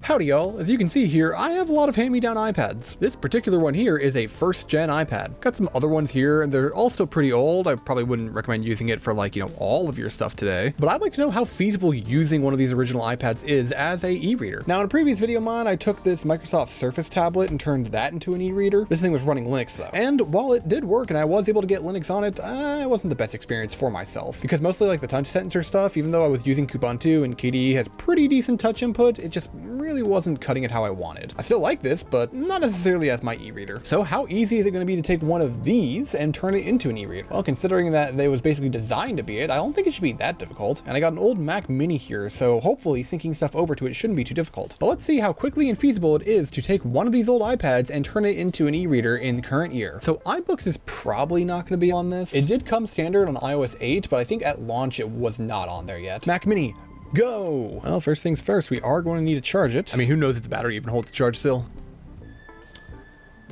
Howdy y'all, as you can see here, I have a lot of hand-me-down iPads. This particular one here is a first-gen iPad. Got some other ones here, and they're all still pretty old. I probably wouldn't recommend using it for like, all of your stuff today. But I'd like to know how feasible using one of these original iPads is as a e-reader. Now in a previous video of mine, I took this Microsoft Surface tablet and turned that into an e-reader. This thing was running Linux though. And while it did work and I was able to get Linux on it, it wasn't the best experience for myself. Because mostly like the touch sensor stuff, even though I was using Kubuntu and KDE has pretty decent touch input, it just really wasn't cutting it how I wanted. I still like this, but not necessarily as my e-reader. So how easy is it going to be to take one of these and turn it into an e-reader? Well, considering that they was basically designed to be it, I don't think it should be that difficult. And I got an old Mac Mini here, so hopefully syncing stuff over to it shouldn't be too difficult. But let's see how quickly and feasible it is to take one of these old iPads and turn it into an e-reader in the current year. So iBooks is probably not going to be on this. It did come standard on iOS 8, but I think at launch it was not on there yet. Mac Mini, go! Well, first things first, we are going to need to charge it. I mean, who knows if the battery even holds the charge still?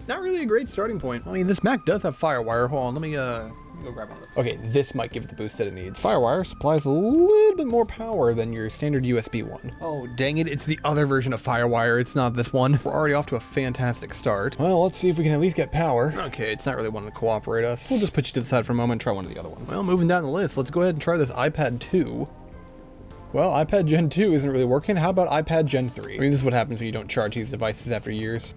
Not really a great starting point. I mean, this Mac does have FireWire. Hold on, let me go grab on it. Okay, this might give it the boost that it needs. FireWire supplies a little bit more power than your standard USB one. Oh, dang it, it's the other version of FireWire. It's not this one. We're already off to a fantastic start. Well, let's see if we can at least get power. Okay, it's not really wanting to cooperate us. We'll just put you to the side for a moment and try one of the other ones. Well, moving down the list, let's go ahead and try this iPad 2. Well, iPad Gen 2 isn't really working. How about iPad Gen 3? I mean, this is what happens when you don't charge these devices after years.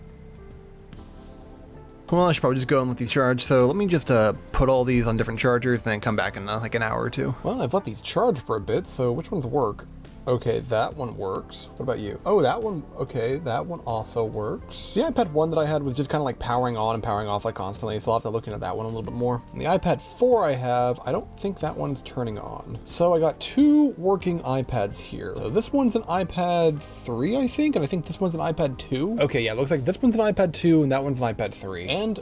Well, I should probably just go and let these charge. So let me just put all these on different chargers and then come back in like an hour or two. Well, I've let these charge for a bit, so which ones work? Okay, that one works. What about you? Oh, that one, okay, that one also works. The iPad 1 that I had was just kind of like powering on and powering off like constantly, so I'll have to look into that one a little bit more. And the iPad 4 I have, I don't think that one's turning on. So I got two working iPads here. So this one's an iPad 3, I think, and I think this one's an iPad 2. Okay, yeah, it looks like this one's an iPad 2 and that one's an iPad 3. And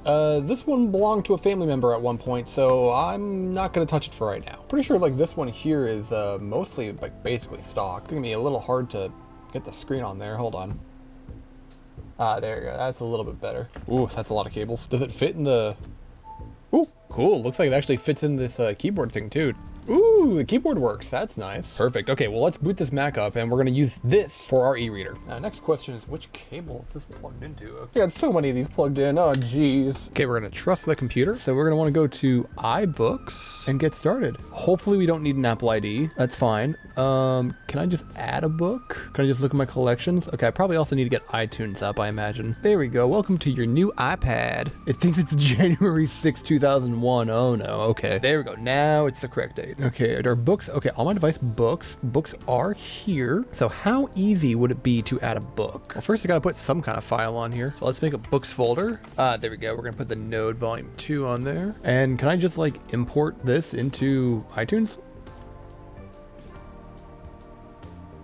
this one belonged to a family member at one point, so I'm not gonna touch it for right now. Pretty sure like this one here is mostly like basically stock. It's gonna be a little hard to get the screen on there. Hold on. There you go. That's a little bit better. Ooh, that's a lot of cables. Does it fit in the... Ooh, cool. Looks like it actually fits in this keyboard thing too. Ooh, the keyboard works. That's nice. Perfect. Okay, well, let's boot this Mac up and we're going to use this for our e-reader. Now, next question is which cable is this plugged into? Okay, I got so many of these plugged in. Oh, geez. Okay, we're going to trust the computer. So we're going to want to go to iBooks and get started. Hopefully we don't need an Apple ID. That's fine. Can I just add a book? Can I just look at my collections? Okay, I probably also need to get iTunes up, I imagine. There we go. Welcome to your new iPad. It thinks it's January 6, 2001. Oh no. Okay, there we go. Now it's the correct date. Okay, are books? Okay, on my device, books are here. So how easy would it be to add a book? Well, first I gotta put some kind of file on here. So let's make a books folder. There we go. We're gonna put the Node volume 2 on there. And can I just like import this into iTunes?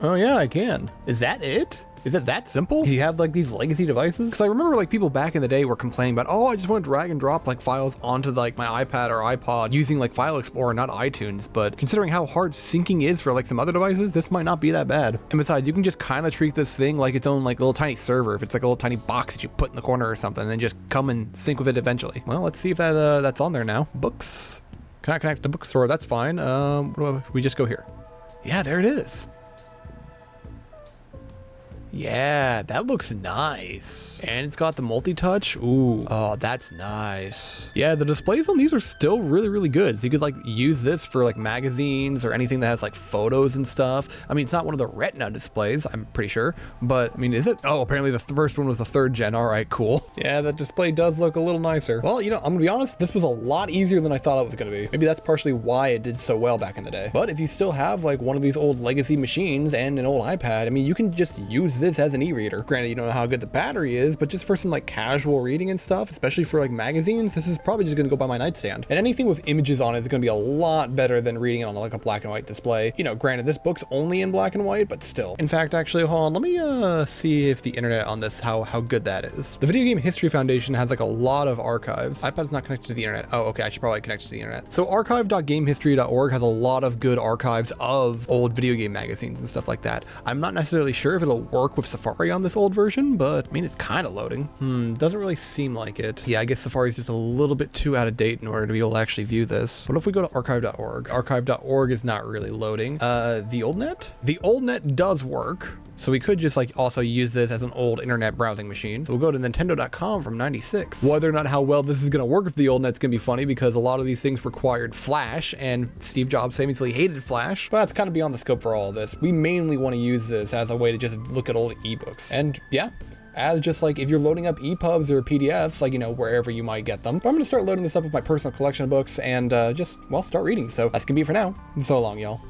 Oh yeah, I can. Is that it? Is it that simple? You have like these legacy devices? Because I remember like people back in the day were complaining about, oh, I just want to drag and drop like files onto like my iPad or iPod using like File Explorer, not iTunes. But considering how hard syncing is for like some other devices, this might not be that bad. And besides, you can just kind of treat this thing like its own like little tiny server. If it's like a little tiny box that you put in the corner or something, and then just come and sync with it eventually. Well, let's see if that that's on there now. Books. Can I connect to bookstore? That's fine. We just go here. Yeah, there it is. Yeah, that looks nice. And it's got the multi-touch. Ooh, oh, that's nice. Yeah, the displays on these are still really, really good. So you could like use this for like magazines or anything that has like photos and stuff. I mean, it's not one of the Retina displays, I'm pretty sure. But I mean, is it? Oh, apparently the first one was the 3rd gen. All right, cool. Yeah, that display does look a little nicer. Well, I'm gonna be honest, this was a lot easier than I thought it was gonna be. Maybe that's partially why it did so well back in the day. But if you still have like one of these old legacy machines and an old iPad, I mean, you can just use this as an e-reader. Granted, you don't know how good the battery is, but just for some like casual reading and stuff, especially for like magazines, this is probably just gonna go by my nightstand. And anything with images on it is gonna be a lot better than reading it on like a black and white display. Granted, this book's only in black and white, but still. In fact, actually, hold on, let me see if the internet on this, how good that is. The Video Game History Foundation has like a lot of archives. iPad's not connected to the internet. Oh, okay, I should probably connect to the internet. So archive.gamehistory.org has a lot of good archives of old video game magazines and stuff like that. I'm not necessarily sure if it'll work with Safari on this old version, but I mean, it's kind of loading. Doesn't really seem like it. Yeah, I guess Safari's just a little bit too out of date in order to be able to actually view this. What if we go to archive.org? Archive.org is not really loading. The old net? The old net does work. So we could just like also use this as an old internet browsing machine. So we'll go to Nintendo.com from 96. Whether or not how well this is going to work with the old net's going to be funny because a lot of these things required Flash and Steve Jobs famously hated Flash. But that's kind of beyond the scope for all of this. We mainly want to use this as a way to just look at old ebooks. And yeah, as just like if you're loading up EPUBs or PDFs, like, you know, wherever you might get them. But I'm going to start loading this up with my personal collection of books and just, well, start reading. So that's going to be it for now. So long, y'all.